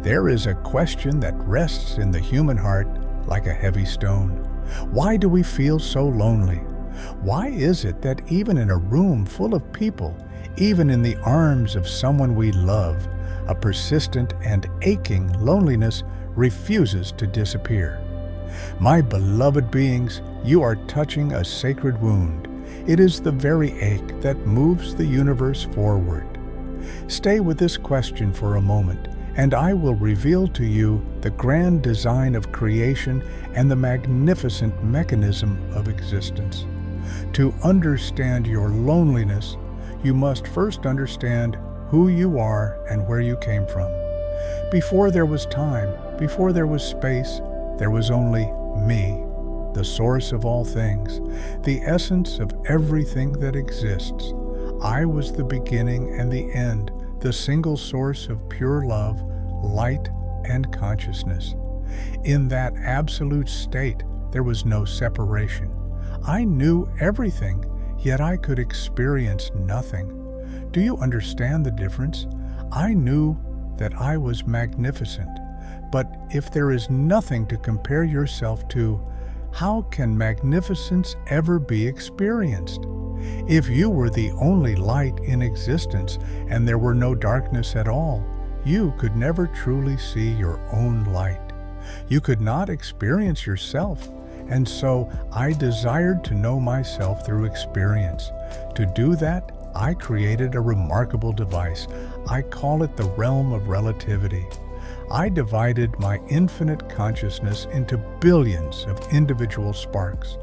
There is a question that rests in the human heart like a heavy stone. Why do we feel so lonely? Why is it that even in a room full of people, even in the arms of someone we love, a persistent and aching loneliness refuses to disappear? My beloved beings, you are touching a sacred wound. It is the very ache that moves the universe forward. Stay with this question for a moment, and I will reveal to you the grand design of creation and the magnificent mechanism of existence. To understand your loneliness, you must first understand who you are and where you came from. Before there was time, before there was space, there was only me, the source of all things, the essence of everything that exists. I was the beginning and the end, the single source of pure love, light, and consciousness. In that absolute state, there was no separation. I knew everything, yet I could experience nothing. Do you understand the difference? I knew that I was magnificent, but if there is nothing to compare yourself to, how can magnificence ever be experienced? If you were the only light in existence and there were no darkness at all, you could never truly see your own light. You could not experience yourself, and so I desired to know myself through experience. To do that, I created a remarkable device. I call it the realm of relativity. I divided my infinite consciousness into billions of individual sparks.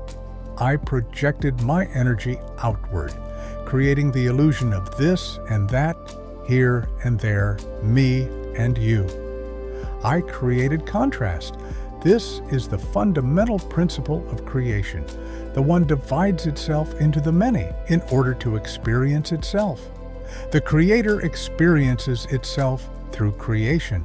I projected my energy outward, creating the illusion of this and that, here and there, me and you. I created contrast. This is the fundamental principle of creation. The one divides itself into the many in order to experience itself. The Creator experiences itself through creation.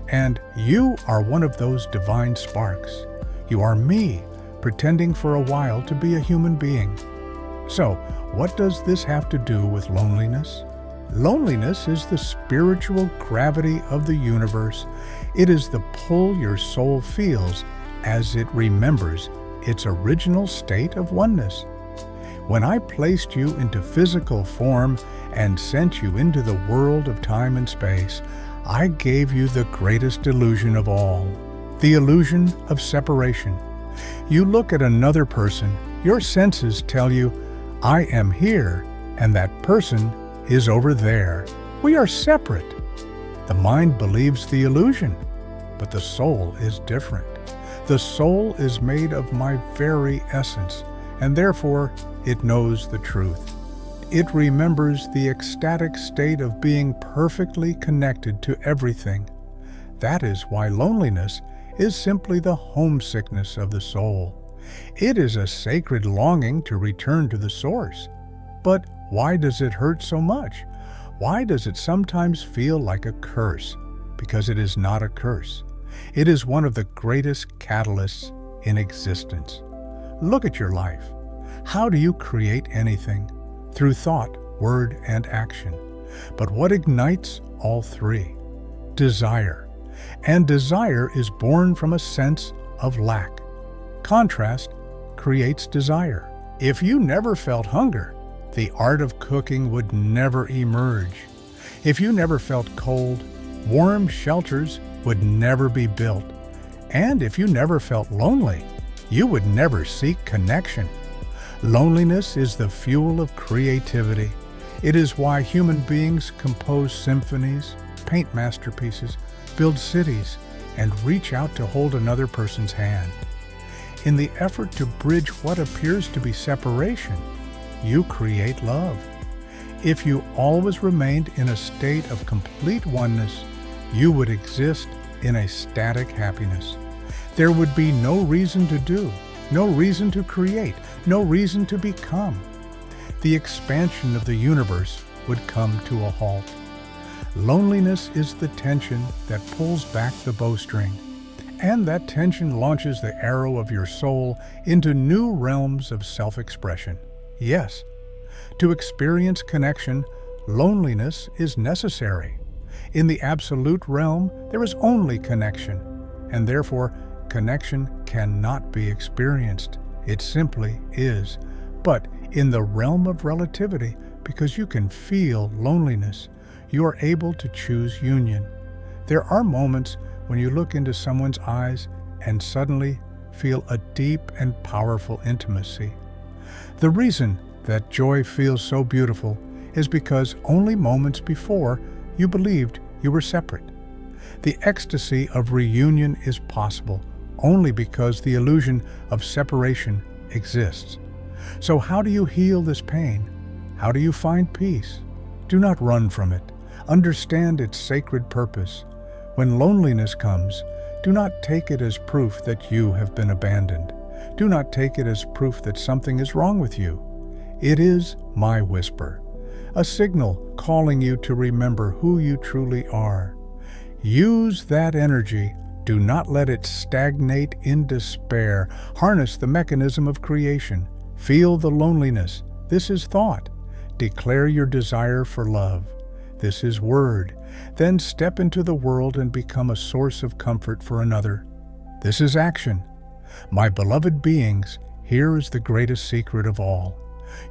And you are one of those divine sparks. You are me, pretending for a while to be a human being. So, what does this have to do with loneliness? Loneliness is the spiritual gravity of the universe. It is the pull your soul feels as it remembers its original state of oneness. When I placed you into physical form and sent you into the world of time and space, I gave you the greatest illusion of all, the illusion of separation. You look at another person, your senses tell you, I am here, and that person is over there. We are separate. The mind believes the illusion, but the soul is different. The soul is made of my very essence, and therefore it knows the truth. It remembers the ecstatic state of being perfectly connected to everything. That is why loneliness is simply the homesickness of the soul. It is a sacred longing to return to the source. But why does it hurt so much? Why does it sometimes feel like a curse? Because it is not a curse. It is one of the greatest catalysts in existence. Look at your life. How do you create anything? Through thought, word, and action. But what ignites all three? Desire. And desire is born from a sense of lack. Contrast creates desire. If you never felt hunger, the art of cooking would never emerge. If you never felt cold, warm shelters would never be built. And if you never felt lonely, you would never seek connection. Loneliness is the fuel of creativity. It is why human beings compose symphonies, paint masterpieces, build cities, and reach out to hold another person's hand. In the effort to bridge what appears to be separation, you create love. If you always remained in a state of complete oneness, you would exist in a static happiness. There would be no reason to do, no reason to create, no reason to become. The expansion of the universe would come to a halt. Loneliness is the tension that pulls back the bowstring, and that tension launches the arrow of your soul into new realms of self-expression. Yes, to experience connection, loneliness is necessary. In the absolute realm, there is only connection, and therefore connection cannot be experienced. It simply is. But in the realm of relativity, because you can feel loneliness, you are able to choose union. There are moments when you look into someone's eyes and suddenly feel a deep and powerful intimacy. The reason that joy feels so beautiful is because only moments before you believed you were separate. The ecstasy of reunion is possible only because the illusion of separation exists. So how do you heal this pain? How do you find peace? Do not run from it. Understand its sacred purpose. When loneliness comes, do not take it as proof that you have been abandoned. Do not take it as proof that something is wrong with you. It is my whisper, a signal calling you to remember who you truly are. Use that energy. Do not let it stagnate in despair. Harness the mechanism of creation. Feel the loneliness. This is thought. Declare your desire for love. This is word. Then step into the world and become a source of comfort for another. This is action. My beloved beings, here is the greatest secret of all.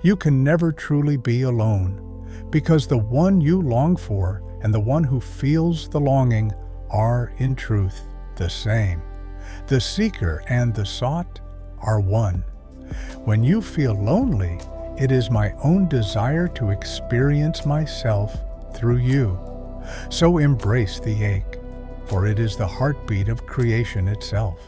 You can never truly be alone, because the one you long for and the one who feels the longing are, in truth, the same. The seeker and the sought are one. When you feel lonely, it is my own desire to experience myself through you. So embrace the ache, for it is the heartbeat of creation itself.